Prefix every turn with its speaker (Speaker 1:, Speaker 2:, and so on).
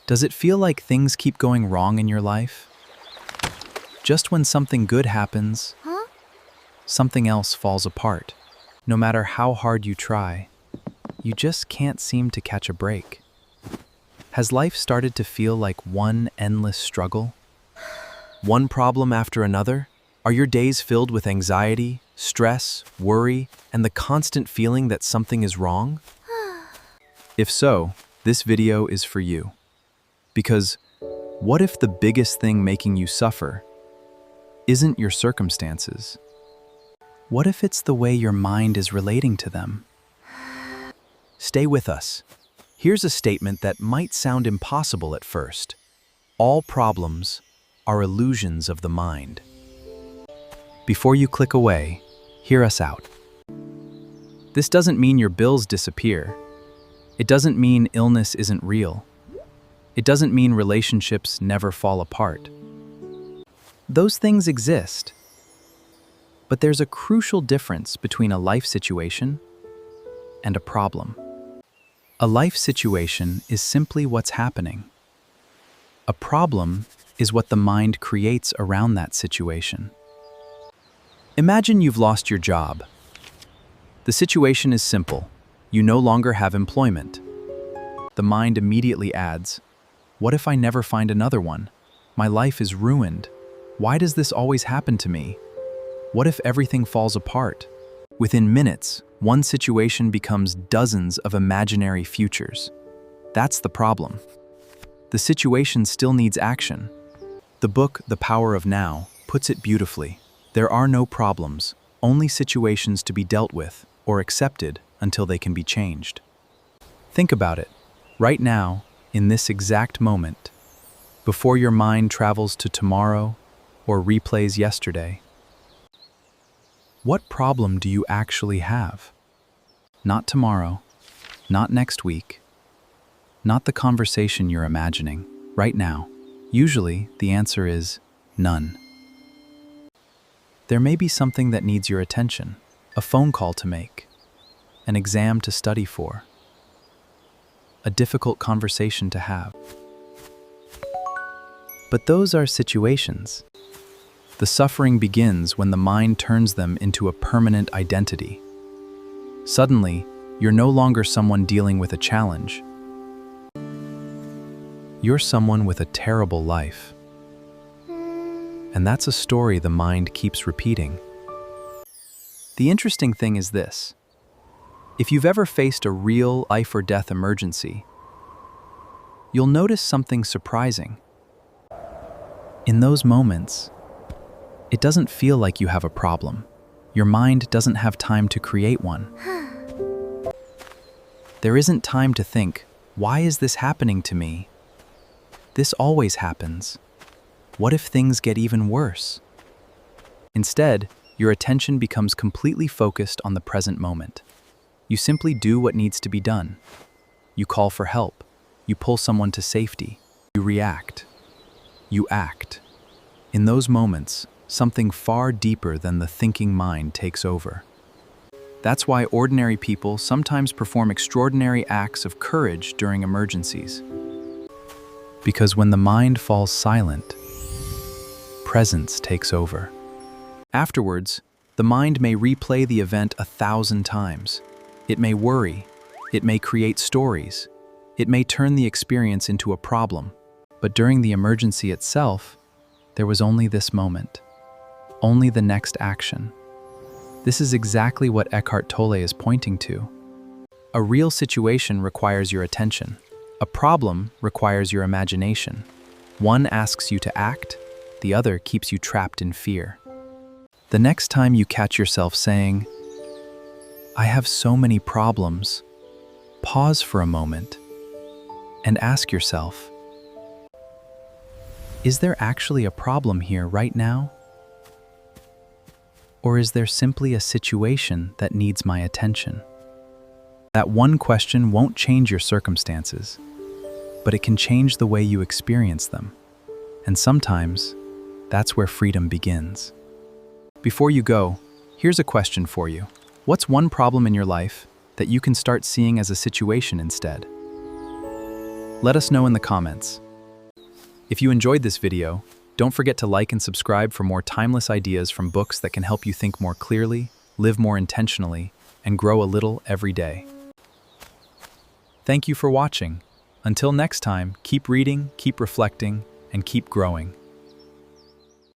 Speaker 1: Does it feel like things keep going wrong in your life? Just when something good happens, something else falls apart. No matter how hard you try, you just can't seem to catch a break. Has life started to feel like one endless struggle? One problem after another? Are your days filled with anxiety, stress, worry, and the constant feeling that something is wrong? If so, this video is for you. Because what if the biggest thing making you suffer isn't your circumstances? What if it's the way your mind is relating to them? Stay with us. Here's a statement that might sound impossible at first. All problems are illusions of the mind. Before you click away, hear us out. This doesn't mean your bills disappear. It doesn't mean illness isn't real. It doesn't mean relationships never fall apart. Those things exist. But there's a crucial difference between a life situation and a problem. A life situation is simply what's happening. A problem is what the mind creates around that situation. Imagine you've lost your job. The situation is simple. You no longer have employment. The mind immediately adds, "What if I never find another one? My life is ruined. Why does this always happen to me? What if everything falls apart?" Within minutes, one situation becomes dozens of imaginary futures. That's the problem. The situation still needs action. The book, The Power of Now, puts it beautifully. There are no problems, only situations to be dealt with or accepted until they can be changed. Think about it. Right now, in this exact moment, before your mind travels to tomorrow or replays yesterday, what problem do you actually have? Not tomorrow, not next week, not the conversation you're imagining, right now. Usually, the answer is none. There may be something that needs your attention, a phone call to make, an exam to study for, a difficult conversation to have. But those are situations. The suffering begins when the mind turns them into a permanent identity. Suddenly, you're no longer someone dealing with a challenge. You're someone with a terrible life. And that's a story the mind keeps repeating. The interesting thing is this. If you've ever faced a real life or death emergency, you'll notice something surprising. In those moments, it doesn't feel like you have a problem. Your mind doesn't have time to create one. There isn't time to think, why is this happening to me? This always happens. What if things get even worse? Instead, your attention becomes completely focused on the present moment. You simply do what needs to be done. You call for help. You pull someone to safety. You react. You act. In those moments, something far deeper than the thinking mind takes over. That's why ordinary people sometimes perform extraordinary acts of courage during emergencies. Because when the mind falls silent, presence takes over. Afterwards, the mind may replay the event 1,000 times. It may worry. It may create stories. It may turn the experience into a problem. But during the emergency itself, there was only this moment. Only the next action. This is exactly what Eckhart Tolle is pointing to. A real situation requires your attention. A problem requires your imagination. One asks you to act, the other keeps you trapped in fear. The next time you catch yourself saying, "I have so many problems," pause for a moment and ask yourself, is there actually a problem here right now? Or is there simply a situation that needs my attention? That one question won't change your circumstances, but it can change the way you experience them. And sometimes, that's where freedom begins. Before you go, here's a question for you. What's one problem in your life that you can start seeing as a situation instead? Let us know in the comments. If you enjoyed this video, don't forget to like and subscribe for more timeless ideas from books that can help you think more clearly, live more intentionally, and grow a little every day. Thank you for watching. Until next time, keep reading, keep reflecting, and keep growing.